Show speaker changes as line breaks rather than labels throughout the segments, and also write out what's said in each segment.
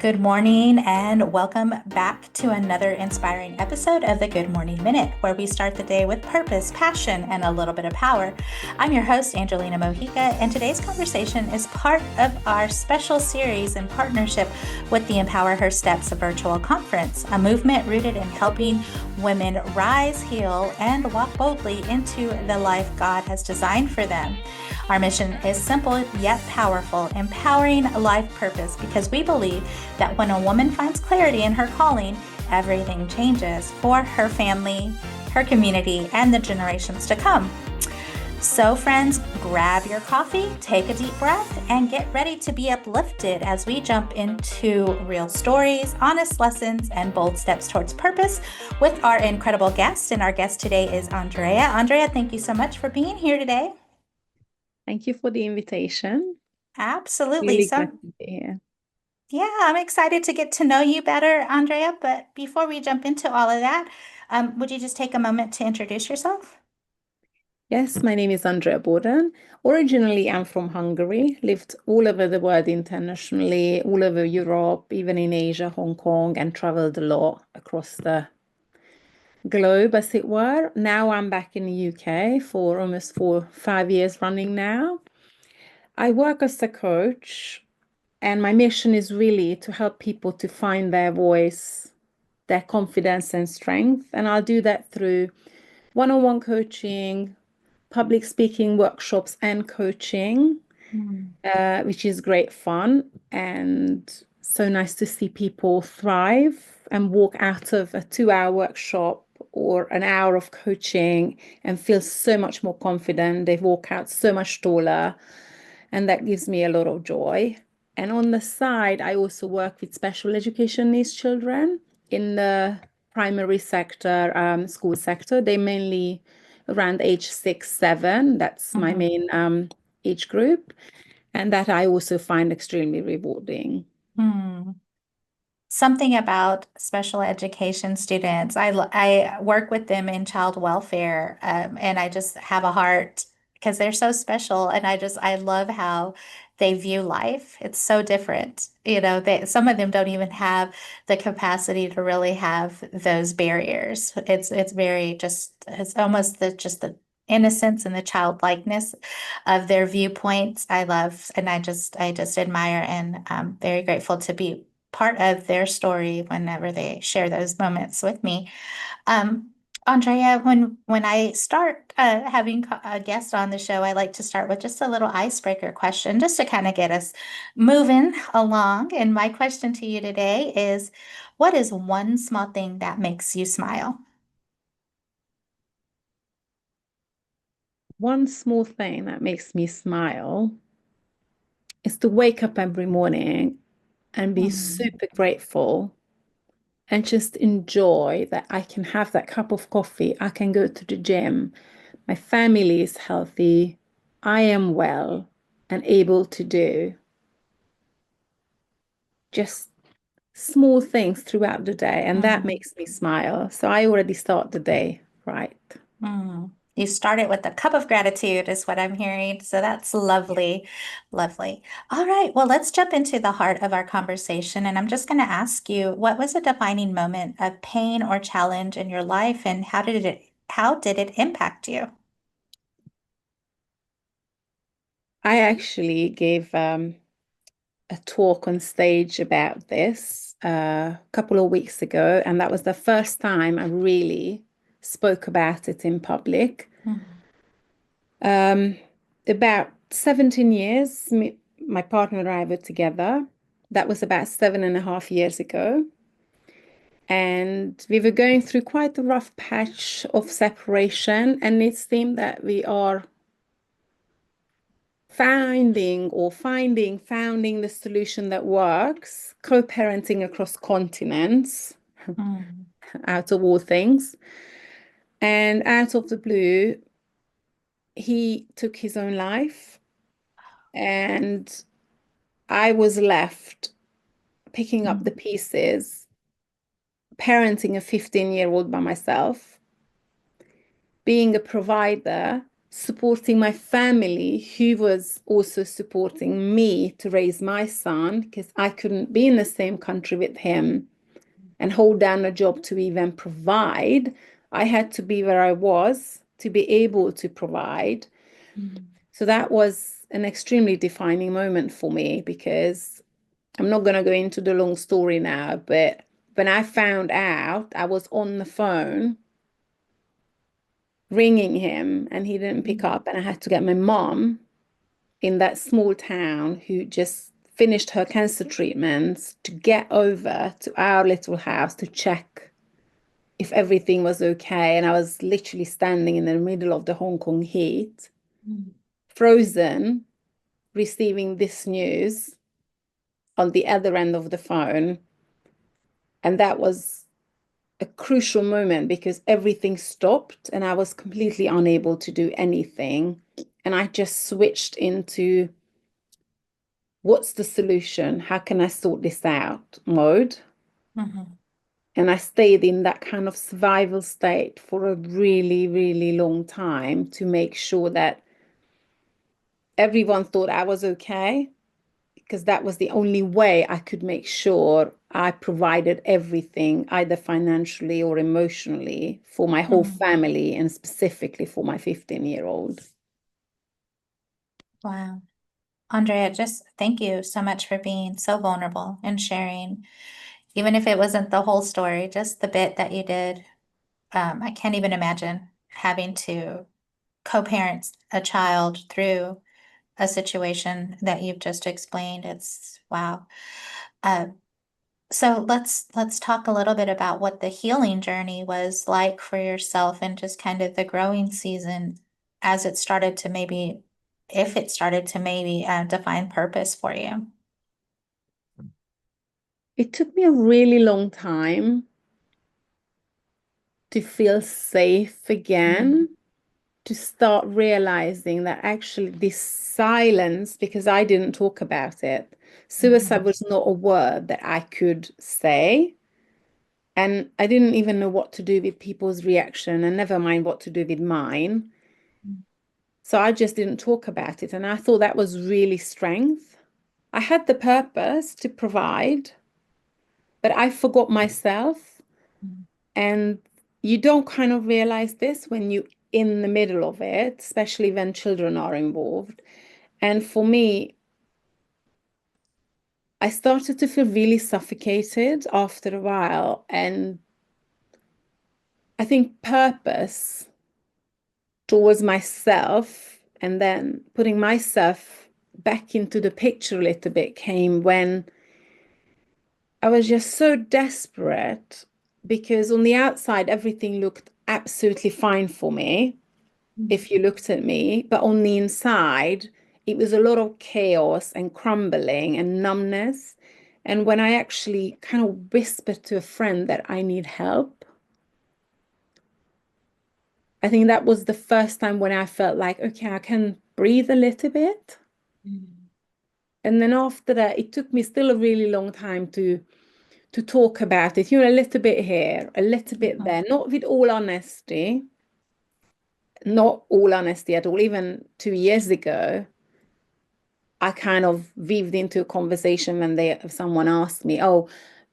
Good morning, and welcome back to another inspiring episode of the Good Morning Minute, where we start the day with purpose, passion, and a little bit of power. I'm your host, Angelina Mojica, and today's conversation is part of our special series in partnership with the Empower Her Steps virtual conference, a movement rooted in helping women rise, heal, and walk boldly into the life God has designed for them. Our mission is simple yet powerful, empowering life purpose, because we believe that when a woman finds clarity in her calling, everything changes for her family, her community, and the generations to come. So friends, grab your coffee, take a deep breath, and get ready to be uplifted as we jump into real stories, honest lessons, and bold steps towards purpose with our incredible guest. And our guest today is Andrea. Andrea, thank you so much for being here today.
Thank you for the invitation.
Absolutely.
Really glad to be here.
Yeah, I'm excited to get to know you better, Andrea. But before we jump into all of that, would you just take a moment to introduce yourself?
Yes, my name is Andrea Bordan. Originally, I'm from Hungary, lived all over the world internationally, all over Europe, even in Asia, Hong Kong, and traveled a lot across the globe, as it were. Now I'm back in the UK for almost 5 years running now. I work as a coach, and my mission is really to help people to find their voice, their confidence and strength. And I'll do that through one-on-one coaching, public speaking workshops and coaching,
Mm.
which is great fun and so nice to see people thrive and walk out of a 2-hour workshop or an hour of coaching and feel so much more confident. They walk out so much taller, and that gives me a lot of joy. And on the side, I also work with special education needs children in the primary sector, school sector. They mainly around age 6, 7. That's my
Mhm.
main age group. And that I also find extremely rewarding.
Hmm. Something about special education students. I work with them in child welfare, and I just have a heart because they're so special, and I love how they view life. It's so different. Some of them don't even have the capacity to really have those barriers. It's very just it's almost the innocence and the childlikeness of their viewpoints. I love, and I just admire, and I'm very grateful to be part of their story whenever they share those moments with me. Um, Andrea, when I start having a guest on the show, I like to start with just a little icebreaker question, just to kind of get us moving along. And my question to you today is, what is one small thing that makes you smile?
One small thing that makes me smile is to wake up every morning and be
Mm.
super grateful and just enjoy that I can have that cup of coffee. I can go to the gym. My family is healthy. I am well and able to do just small things throughout the day. And that
Mm.
makes me smile. So I already start the day right.
Mm. You started with a cup of gratitude, is what I'm hearing. So that's lovely, lovely. All right, well, let's jump into the heart of our conversation. And I'm just going to ask you, what was a defining moment of pain or challenge in your life, and how did it impact you?
I actually gave a talk on stage about this a couple of weeks ago, and that was the first time I really spoke about it in public.
Mm.
Um, about 17 years, my partner and I were together. That was about 7.5 years ago. And we were going through quite a rough patch of separation, and it seemed that we are founding the solution that works, co-parenting across continents,
Mm.
out of all things. And out of the blue, he took his own life, and I was left picking up the
Mm.
pieces, parenting a 15-year-old by myself, being a provider, supporting my family, who was also supporting me to raise my son, because I couldn't be in the same country with him and hold down a job to even provide. I had to be where I was to be able to provide.
Mm-hmm.
So that was an extremely defining moment for me, because I'm not going to go into the long story now, but when I found out, I was on the phone ringing him and he didn't pick up, and I had to get my mom in that small town who just finished her cancer treatments to get over to our little house to check if everything was okay. And I was literally standing in the middle of the Hong Kong heat, frozen, receiving this news on the other end of the phone. And that was a crucial moment because everything stopped and I was completely unable to do anything. And I just switched into what's the solution? How can I sort this out mode?
Mm-hmm.
And I stayed in that kind of survival state for a really, really long time to make sure that everyone thought I was okay, because that was the only way I could make sure I provided everything, either financially or emotionally, for my whole
Mm-hmm.
family and specifically for my 15-year-old.
Wow. Andrea, just thank you so much for being so vulnerable and sharing, even if it wasn't the whole story, just the bit that you did. I can't even imagine having to co-parent a child through a situation that you've just explained. It's wow. Uh, so let's talk a little bit about what the healing journey was like for yourself and just kind of the growing season as it started to maybe, if it started to maybe define purpose for you.
It took me a really long time to feel safe
Mhm.
again, to start realizing that actually this silence, because I didn't talk about it, suicide
Mhm.
was not a word that I could say. And I didn't even know what to do with people's reaction, and never mind what to do with mine. So I just didn't talk about it. And I thought that was really strength. I had the purpose to provide, but I forgot myself.
Mhm.
And you don't kind of realize this when you're in the middle of it, especially when children are involved. And for me, I started to feel really suffocated after a while. And I think purpose towards myself and then putting myself back into the picture a little bit came when I was just so desperate, because on the outside, everything looked absolutely fine for me
Mhm.
if you looked at me, but on the inside, it was a lot of chaos and crumbling and numbness. And when I actually kind of whispered to a friend that I need help, I think that was the first time when I felt like, okay, I can breathe a little bit.
Mhm.
And then after that, it took me still a really long time to talk about it, a little bit here, a little bit
Mhm.
there, not with all honesty, not all honesty at all. Even 2 years ago, I kind of weaved into a conversation when someone asked me, "Oh,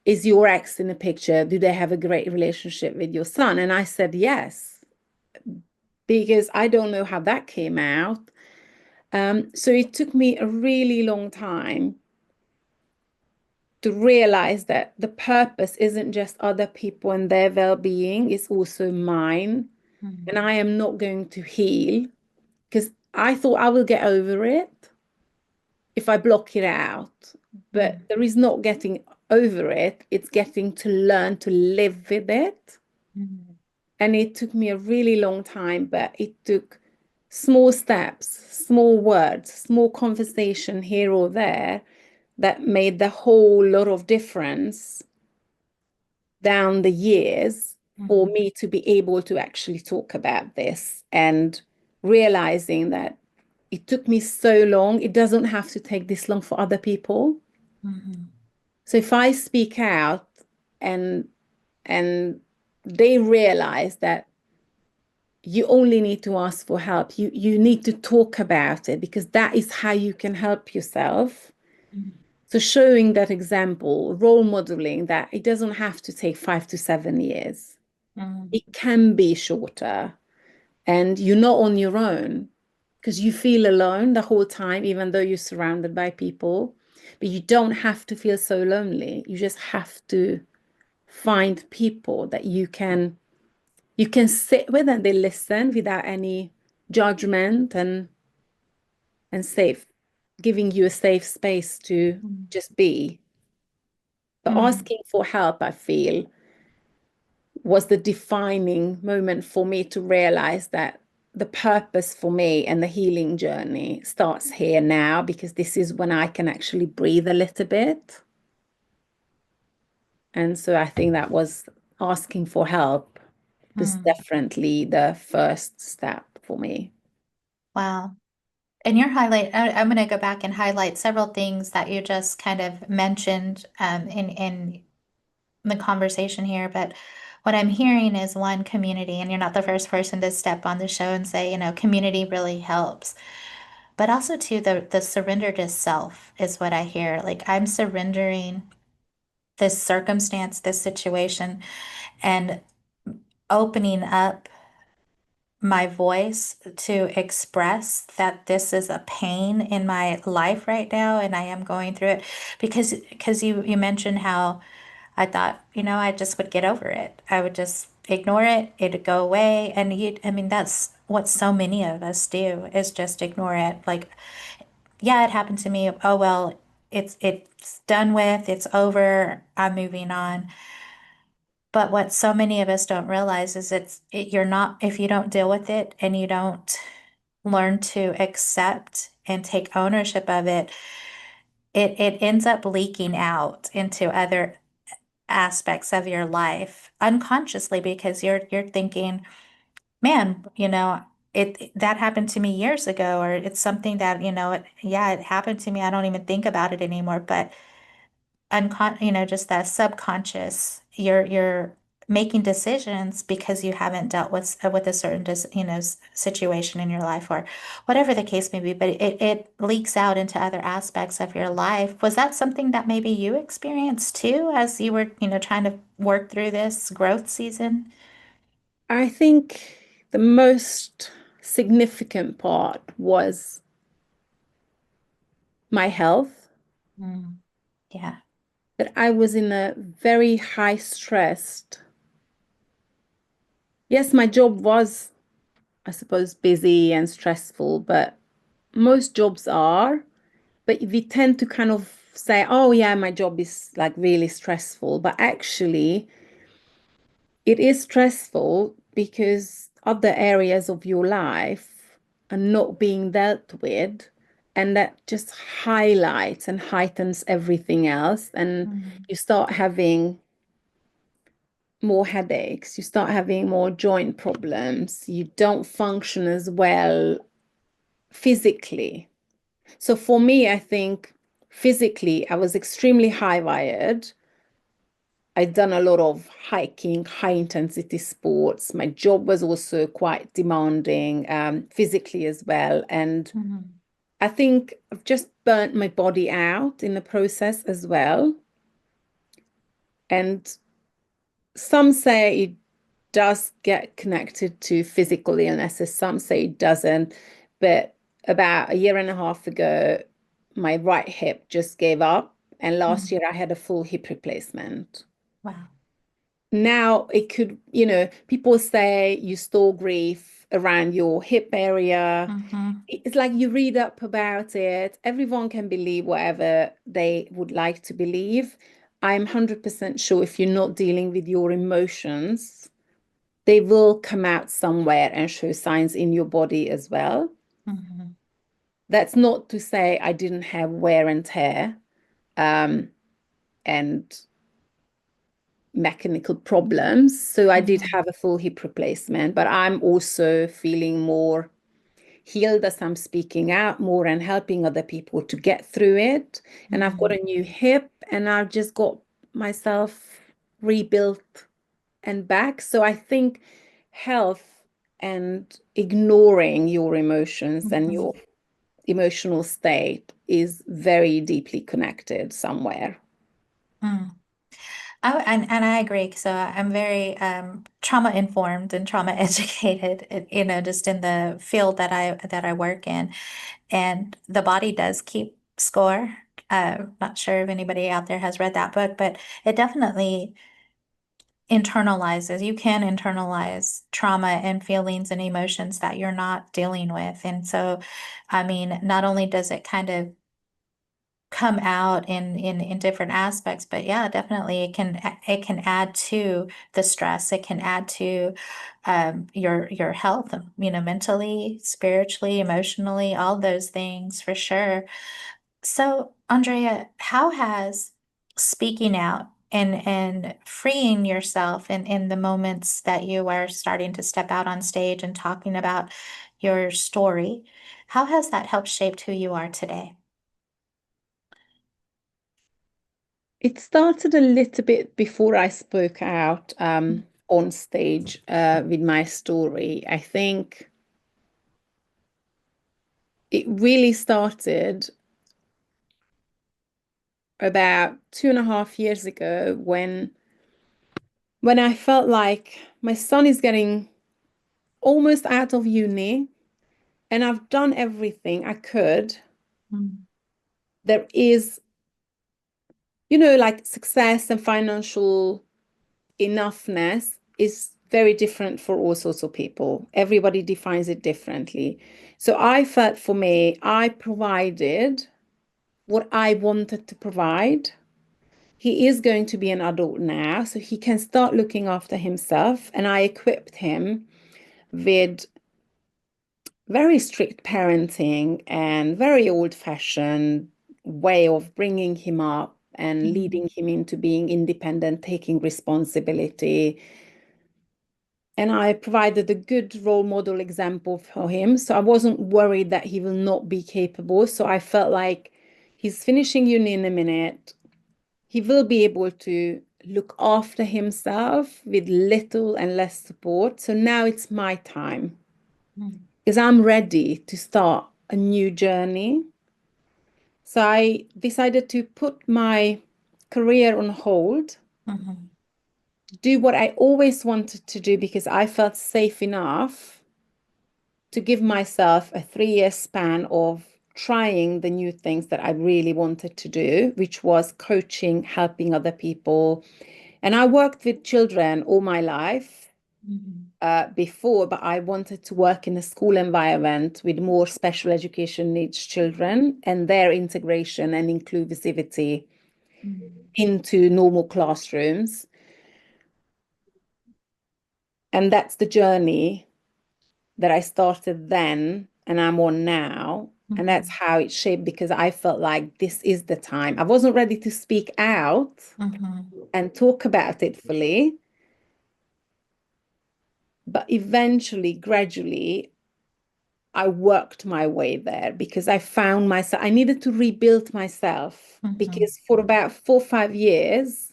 is your ex in the picture? Do they have a great relationship with your son?" And I said yes, because I don't know how that came out. So it took me a really long time to realize that the purpose isn't just other people and their well-being, it's also mine. And
Mhm.
I am not going to heal, because I thought I will get over it if I block it out. But
Mhm.
there is not getting over it, it's getting to learn to live with it.
Mhm.
And it took me a really long time, but it took small steps, small words, small conversation here or there that made the whole lot of difference down the years for
Mhm.
me to be able to actually talk about this, and realizing that it took me so long, it doesn't have to take this long for other people.
Mhm.
So if I speak out and and they realize that you only need to ask for help. You need to talk about it because that is how you can help yourself. So showing that example, role modeling that it doesn't have to take 5 to 7 years.
Mm,
It can be shorter and you're not on your own because you feel alone the whole time, even though you're surrounded by people. But you don't have to feel so lonely. You just have to find people that you can sit with and they listen without any judgment and safe, giving you a safe space to
mm,
just be. But
mm.
asking for help, I feel, was the defining moment for me to realize that the purpose for me and the healing journey starts here now because this is when I can actually breathe a little bit. And so I think that was asking for help was
Mm.
definitely the first step for me.
Wow. And your highlight, I'm going to go back and highlight several things that you just kind of mentioned in the conversation here. But what I'm hearing is one, community, and you're not the first person to step on the show and say, community really helps. But also too, the surrender to self is what I hear. Like I'm surrendering this circumstance, this situation, and opening up my voice to express that this is a pain in my life right now and I am going through it because you mentioned how I thought, I just would get over it. I would just ignore it, it'd go away. And I mean, that's what so many of us do is just ignore it. Like, yeah, it happened to me. Oh well, it's done with, it's over, I'm moving on. But what so many of us don't realize is you're not, if you don't deal with it and you don't learn to accept and take ownership of it, it ends up leaking out into other aspects of your life unconsciously because you're thinking, man, that happened to me years ago, or it's something that, yeah, it happened to me. I don't even think about it anymore. But just that subconscious, you're making decisions because you haven't dealt with a certain situation in your life or whatever the case may be, but it leaks out into other aspects of your life. Was that something that maybe you experienced too as you were, trying to work through this growth season?
I think the most significant part was my health,
Mm, yeah.
that I was in a very high stressed. Yes, my job was, I suppose, busy and stressful, but most jobs are. But we tend to kind of say, oh, yeah, my job is like really stressful. But actually, it is stressful because other areas of your life are not being dealt with. And that just highlights and heightens everything else. And
Mm,
you start having more headaches, you start having more joint problems, you don't function as well physically. So for me, I think physically, I was extremely high wired. I'd done a lot of hiking, high intensity sports. My job was also quite demanding, physically as well. And
mhm,
I think I've just burnt my body out in the process as well. And some say it does get connected to physical illnesses, some say it doesn't. But about a year and a half ago, my right hip just gave up. And last
mm.
year, I had a full hip replacement.
Wow.
Now it could, people say you store grief around your hip area.
Hmm.
It's like you read up about it. Everyone can believe whatever they would like to believe. I'm 100% sure if you're not dealing with your emotions, they will come out somewhere and show signs in your body as well.
Hmm.
That's not to say I didn't have wear and tear, and mechanical problems. So I did
Hmm.
have a full hip replacement, but I'm also feeling more healed as I'm speaking out more and helping other people to get through it. And I've got
Hmm.
a new hip and I've just got myself rebuilt and back. So I think health and ignoring your emotions and
Mhm.
your emotional state is very deeply connected somewhere.
Mm. And I agree. So I'm very trauma informed and trauma educated, just in the field that I work in. And the body does keep score. Not sure if anybody out there has read that book, but it definitely internalizes. You can internalize trauma and feelings and emotions that you're not dealing with. And so, I mean, not only does it kind of come out in different aspects, but yeah, definitely it can add to the stress. It can add to your health, mentally, spiritually, emotionally, all those things for sure. So, Andrea, how has speaking out and freeing yourself in the moments that you are starting to step out on stage and talking about your story, how has that helped shape who you are today?
It started a little bit before I spoke out on stage with my story. I think it really started about 2.5 years ago when I felt like my son is getting almost out of uni and I've done everything I could.
Mm,
There is, like success and financial enoughness is very different for all sorts of people. Everybody defines it differently. So I felt for me, I provided what I wanted to provide. He is going to be an adult now, so he can start looking after himself. And I equipped him with very strict parenting and very old-fashioned way of bringing him up and
mm,
leading him into being independent, taking responsibility. And I provided a good role model example for him. So I wasn't worried that he will not be capable. So I felt like he's finishing uni in a minute. He will be able to look after himself with little and less support. So now it's my time
mm,
because I'm ready to start a new journey. So I decided to put my career on hold,
mhm,
do what I always wanted to do because I felt safe enough to give myself a 3 year span of trying the new things that I really wanted to do, which was coaching, helping other people. And I worked with children all my life
mhm,
before, but I wanted to work in a school environment with more special education needs children and their integration and inclusivity
mhm,
into normal classrooms. And that's the journey that I started then and I'm on now. And that's
mhm,
how it shaped because I felt like this is the time. I wasn't ready to speak out
mhm,
and talk about it fully, but eventually, gradually, I worked my way there because I found myself, I needed to rebuild myself
mhm,
because for about 4 or 5 years,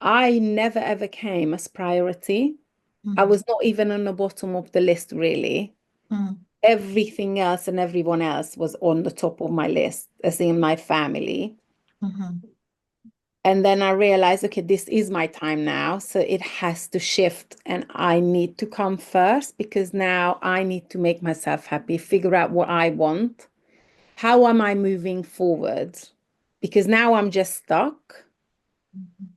I never ever came as priority. I
mhm,
was not even on the bottom of the list, really.
mhm,
Everything else and everyone else was on the top of my list, as in my family.
mhm,
And then I realized, okay, this is my time now. So it has to shift and I need to come first because now I need to make myself happy, figure out what I want. How am I moving forward? Because now I'm just stuck.
mhm,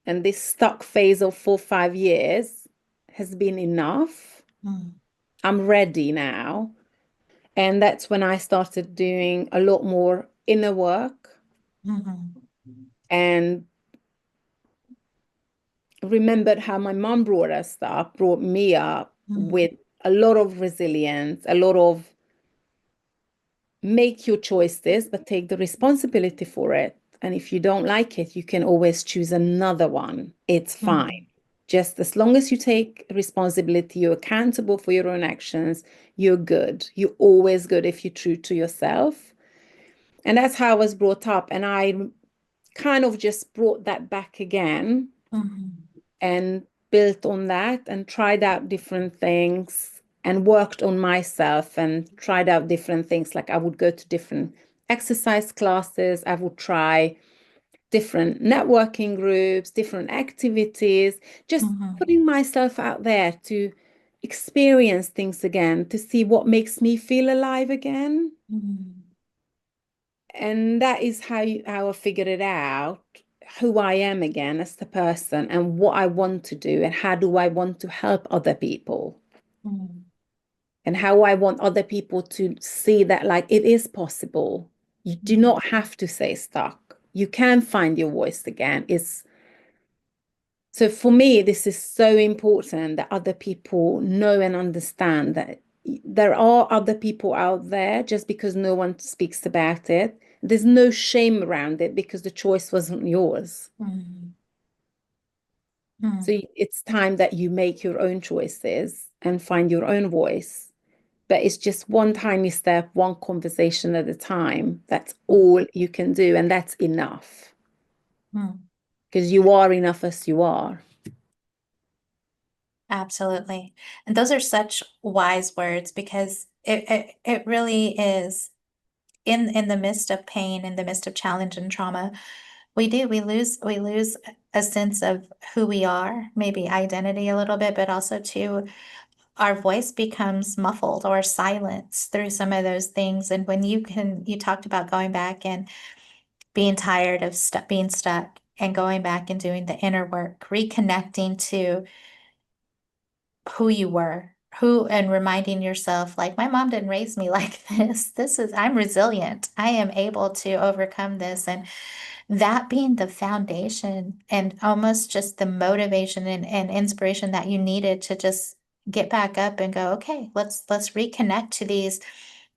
And this stuck phase of 4 or 5 years has been enough.
mhm,
I'm ready now. And that's when I started doing a lot more inner work
mhm,
and remembered how my mom brought us up, brought me up
mhm,
with a lot of resilience, a lot of make your choices, but take the responsibility for it. And if you don't like it, you can always choose another one. It's fine.
mhm,
Just as long as you take responsibility, you're accountable for your own actions, you're good. You're always good if you're true to yourself. And that's how I was brought up. And I kind of just brought that back again.
mhm,
And built on that and tried out different things and worked on myself and tried out different things. Like I would go to different exercise classes, I would try different networking groups, different activities, just
Mm-hmm.
putting myself out there to experience things again, to see what makes me feel alive again.
Mm-hmm.
And that is how I figured it out, who I am again as the person and what I want to do and how do I want to help other people
Mm-hmm.
and how I want other people to see that like it is possible. You do not have to stay stuck. You can find your voice again. It's so for me, this is so important that other people know and understand that there are other people out there just because no one speaks about it. There's no shame around it because the choice wasn't yours.
Mm-hmm.
So it's time that you make your own choices and find your own voice. But it's just one tiny step, one conversation at a time. That's all you can do. And that's enough
Mm-hmm.
because you are enough as you are.
Absolutely. And those are such wise words because it really is in the midst of pain, in the midst of challenge and trauma, we lose a sense of who we are, maybe identity a little bit, but also too our voice becomes muffled or silenced through some of those things. And when you talked about going back and being tired of being stuck and going back and doing the inner work, reconnecting to who you were, who, and reminding yourself, like, my mom didn't raise me like this. I'm resilient. I am able to overcome this. And that being the foundation and almost just the motivation and inspiration that you needed to just get back up and go, okay, let's reconnect to these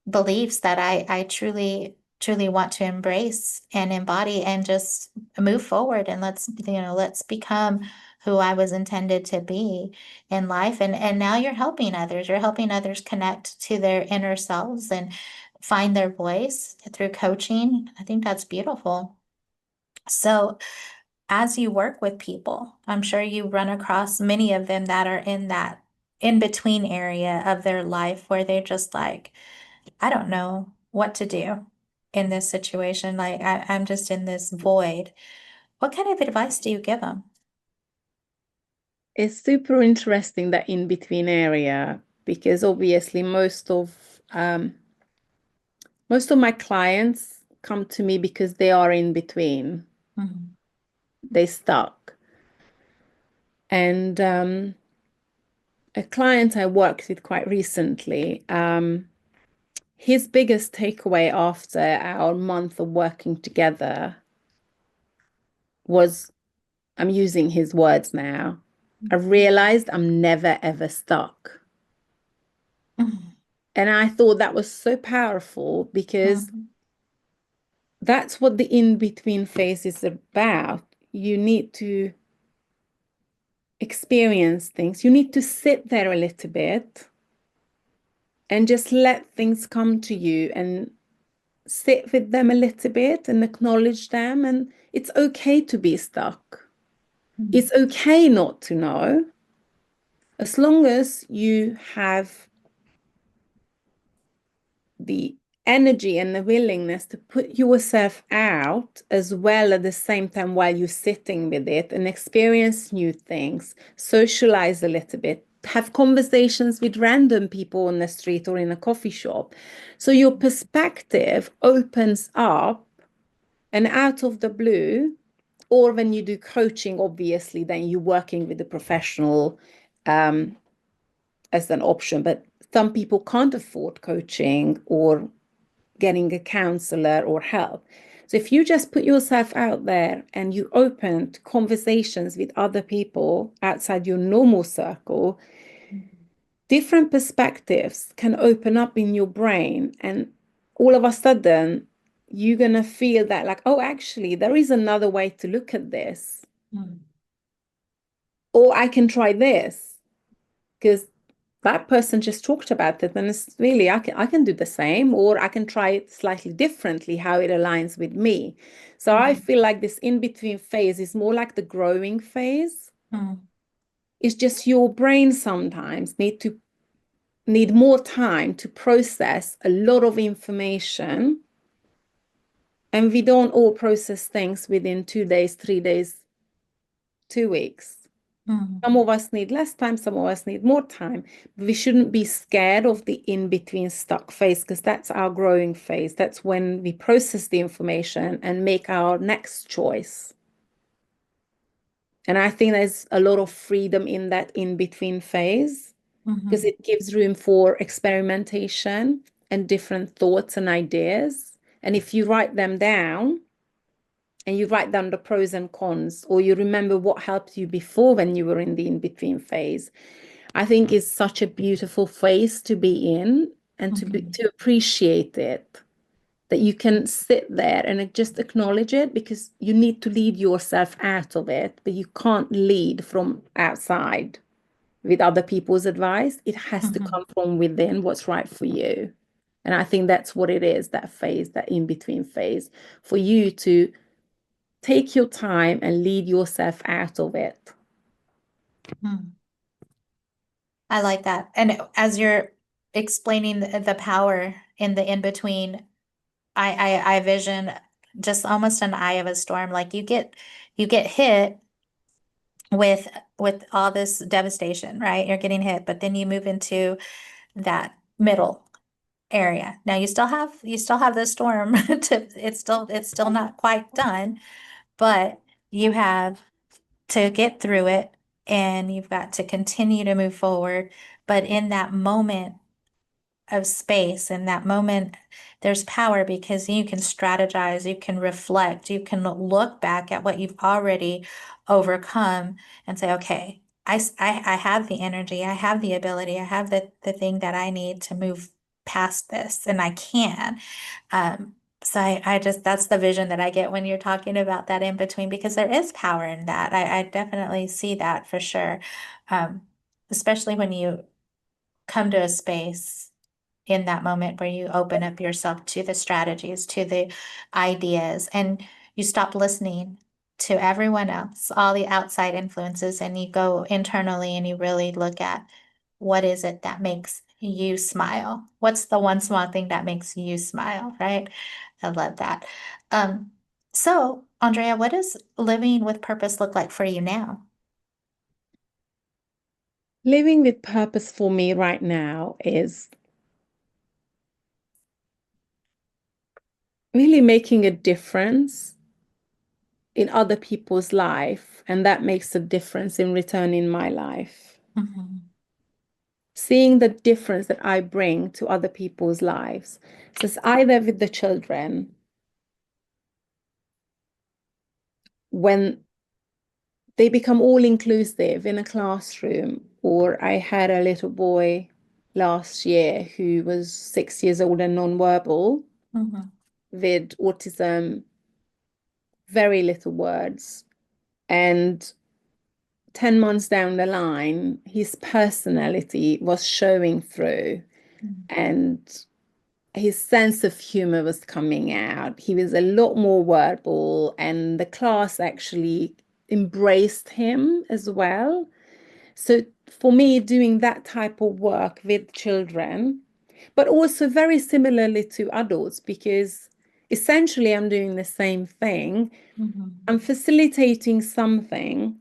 beliefs that I truly want to embrace and embody and just move forward and let's become who I was intended to be in life. And now you're helping others. You're helping others connect to their inner selves and find their voice through coaching. I think that's beautiful. So as you work with people, I'm sure you run across many of them that are in that in between area of their life where they're just like, I don't know what to do in this situation. Like I'm just in this void. What kind of advice do you give them?
It's super interesting that in between area because obviously most of my clients come to me because they are in between.
Mhm.
They stuck. And a client I worked with quite recently, his biggest takeaway after our month of working together was, I'm using his words now, I realized I'm never ever stuck.
Mhm.
And I thought that was so powerful because
Mhm.
that's what the in-between phase is about. You need to experience things. You need to sit there a little bit and just let things come to you and sit with them a little bit and acknowledge them. And it's okay to be stuck.
Mhm.
It's okay not to know. As long as you have the energy and the willingness to put yourself out as well at the same time while you're sitting with it and experience new things, socialize a little bit, have conversations with random people on the street or in a coffee shop. So your perspective opens up and out of the blue, or when you do coaching, obviously, then you're working with a professional as an option. But some people can't afford coaching or getting a counselor or help. So if you just put yourself out there and you open to conversations with other people outside your normal circle, different perspectives can open up in your brain. And all of a sudden, you're going to feel that, like, oh, actually, there is another way to look at this.
Mhm.
Or I can try this because that person just talked about it and it's really I can do the same or I can try it slightly differently how it aligns with me. So I
Mhm.
feel like this in between phase is more like the growing phase.
Mhm.
It's just your brain sometimes need more time to process a lot of information. And we don't all process things within 2 days, 3 days, 2 weeks.
Mm-hmm.
Some of us need less time, some of us need more time. We shouldn't be scared of the in-between stuck phase because that's our growing phase. That's when we process the information and make our next choice. And I think there's a lot of freedom in that in-between phase because it gives room for experimentation and different thoughts and ideas. And if you write them down and you write down the pros and cons, or you remember what helped you before when you were in the in-between phase, I think is such a beautiful phase to be in and
Mm-hmm.
to appreciate it. That you can sit there and just acknowledge it because you need to lead yourself out of it, but you can't lead from outside with other people's advice. It has to
Mm-hmm.
come from within what's right for you. And I think that's what it is, that phase, that in-between phase, for you to take your time and lead yourself out of it.
Mm. I like that. And as you're explaining the power in the in between, I vision just almost an eye of a storm. Like you get hit with all this devastation, right? You're getting hit, but then you move into that middle area. Now you still have the storm to it's still not quite done, but you have to get through it and you've got to continue to move forward. But in that moment of space, in that moment, there's power because you can strategize, you can reflect, you can look back at what you've already overcome and say, okay, I have the energy, I have the ability, I have the thing that I need to move past this, and I can. So I just, that's the vision that I get when you're talking about that in between, because there is power in that. I definitely see that for sure. Um, Especially when you come to a space in that moment where you open up yourself to the strategies, to the ideas, and you stop listening to everyone else, all the outside influences, and you go internally and you really look at what is it that makes you smile? What's the one small thing that makes you smile, right? I love that. Um, so, Andrea, what does living with purpose look like for you now?
Living with purpose for me right now is really making a difference in other people's life, and that makes a difference in return in my life.
Mhm.
Seeing the difference that I bring to other people's lives. So it's either with the children when they become all inclusive in a classroom, or I had a little boy last year who was 6 years old and nonverbal
Mhm.
with autism, very little words. And 10 months down the line, his personality was showing through
Mhm.
and his sense of humor was coming out. He was a lot more verbal, and the class actually embraced him as well. So, for me, doing that type of work with children, but also very similarly to adults, because essentially I'm doing the same thing.
Mhm.
I'm facilitating something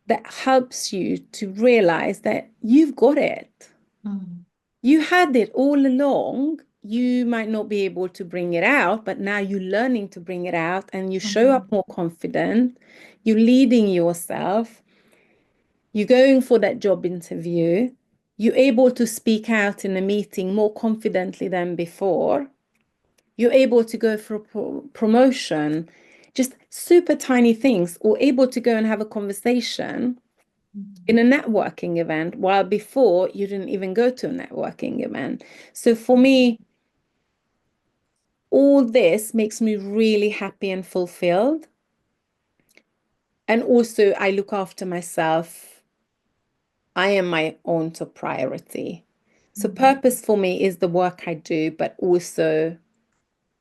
that helps you to realize that you've got it.
Mhm.
You had it all along. You might not be able to bring it out, but now you're learning to bring it out and you show up
Mhm.
more confident. You're leading yourself. You're going for that job interview. You're able to speak out in a meeting more confidently than before. You're able to go for a promotion, just super tiny things, or able to go and have a conversation in
Mhm.
a networking event, while before you didn't even go to a networking event. So for me, all this makes me really happy and fulfilled. And also, I look after myself. I am my own top priority. So,
Mhm.
purpose for me is the work I do, but also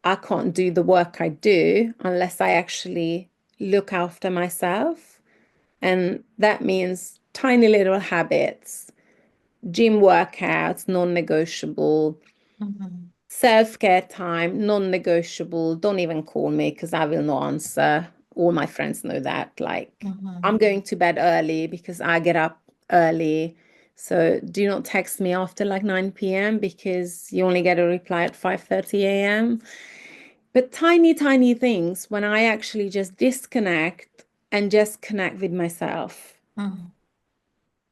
I can't do the work I do unless I actually look after myself. And that means tiny little habits, gym workouts, non-negotiable,
Mhm.
self-care time, non-negotiable. Don't even call me because I will not answer. All my friends know that. Like,
Mhm.
I'm going to bed early because I get up early. So do not text me after like 9 p.m. because you only get a reply at 5:30 a.m. But tiny, tiny things when I actually just disconnect and just connect with myself
Mhm.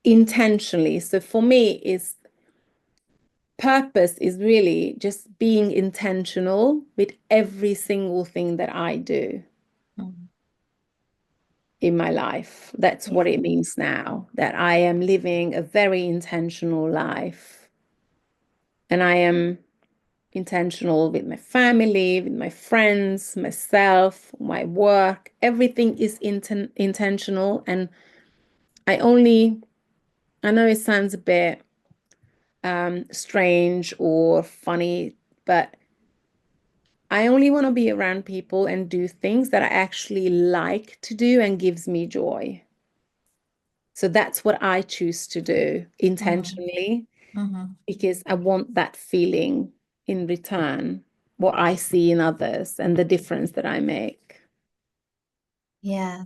intentionally. So for me, is purpose is really just being intentional with every single thing that I do
Mhm.
in my life. That's
Yeah.
what it means now, that I am living a very intentional life. And I am intentional with my family, with my friends, myself, my work. Everything is intentional. And I only, I know it sounds a bit strange or funny, but I only want to be around people and do things that I actually like to do and gives me joy. So that's what I choose to do
Mhm.
intentionally
Mhm.
because I want that feeling in return, what I see in others and the difference that I make.
Yeah.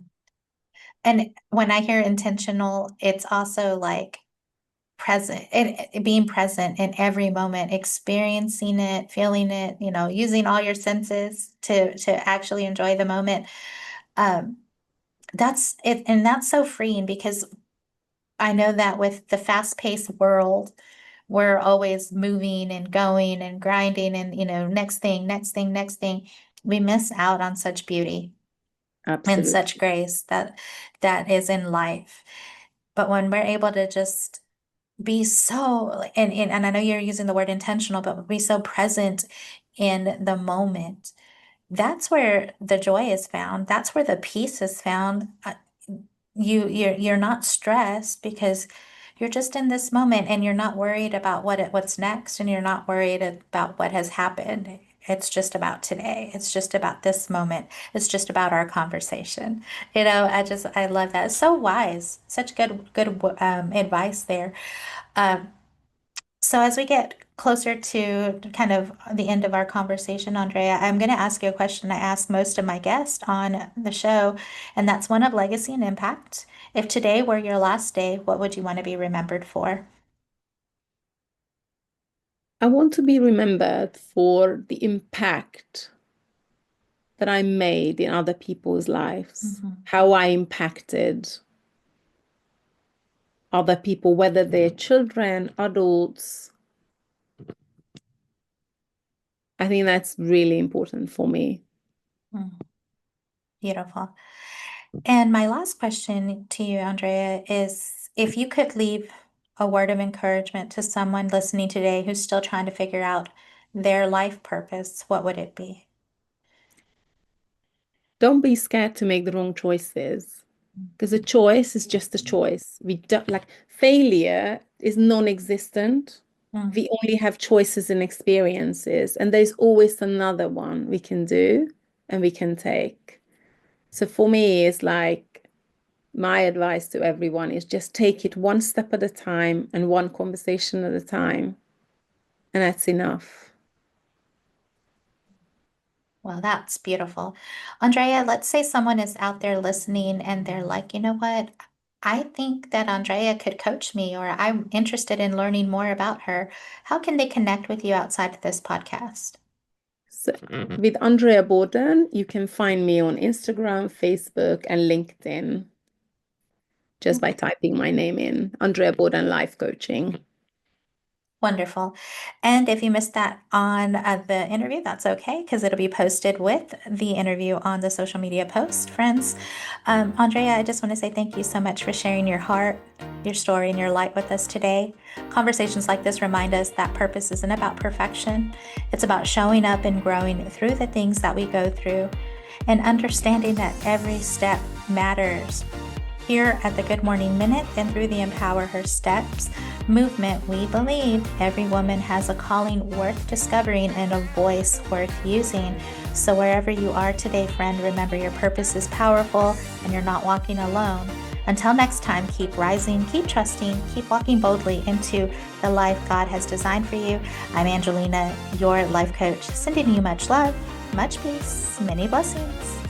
And when I hear intentional, it's also like present and being present in every moment, experiencing it, feeling it, using all your senses to actually enjoy the moment. Um, that's it, and that's so freeing because I know that with the fast-paced world, we're always moving and going and grinding and next thing, next thing, next thing. We miss out on such beauty and such
Absolutely.
grace that is in life. But when we're able to just be so and I know you're using the word intentional, but be so present in the moment, that's where the joy is found. That's where the peace is found. You're not stressed because you're just in this moment and you're not worried about what's next, and you're not worried about what has happened. It's just about today. It's just about this moment. It's just about our conversation. I love that. It's so wise. Such good advice there. Um, so as we get closer to kind of the end of our conversation, Andrea, I'm going to ask you a question I ask most of my guests on the show, and that's one of legacy and impact. If today were your last day, what would you want to be remembered for?
I want to be remembered for the impact that I made in other people's lives,
Mhm.
how I impacted other people, whether they're children, adults. I think that's really important for me.
Mm, beautiful. And my last question to you, Andrea, is if you could leave a word of encouragement to someone listening today who's still trying to figure out their life purpose, what would it be?
Don't be scared to make the wrong choices because a choice is just a choice. We don't like failure is non-existent.
Mm.
We only have choices and experiences, and there's always another one we can do and we can take. So for me, it's like my advice to everyone is just take it one step at a time and one conversation at a time, and that's enough.
Well, that's beautiful. Andrea, let's say someone is out there listening and they're like, you know what? I think that Andrea could coach me, or I'm interested in learning more about her. How can they connect with you outside of this podcast?
So with Andrea Bordan, you can find me on Instagram, Facebook, and LinkedIn just by typing my name in, Andrea Bordan Life Coaching.
Wonderful. And if you missed that on the interview, that's okay because it'll be posted with the interview on the social media post, friends. Andrea, I just want to say thank you so much for sharing your heart, your story, and your light with us today. Conversations like this remind us that purpose isn't about perfection, it's about showing up and growing through the things that we go through and understanding that every step matters. Here at the Good Morning Minute and through the Empower Her Steps movement, we believe every woman has a calling worth discovering and a voice worth using. So wherever you are today, friend, remember your purpose is powerful and you're not walking alone. Until next time, keep rising, keep trusting, keep walking boldly into the life God has designed for you. I'm Angelina, your life coach, sending you much love, much peace, many blessings.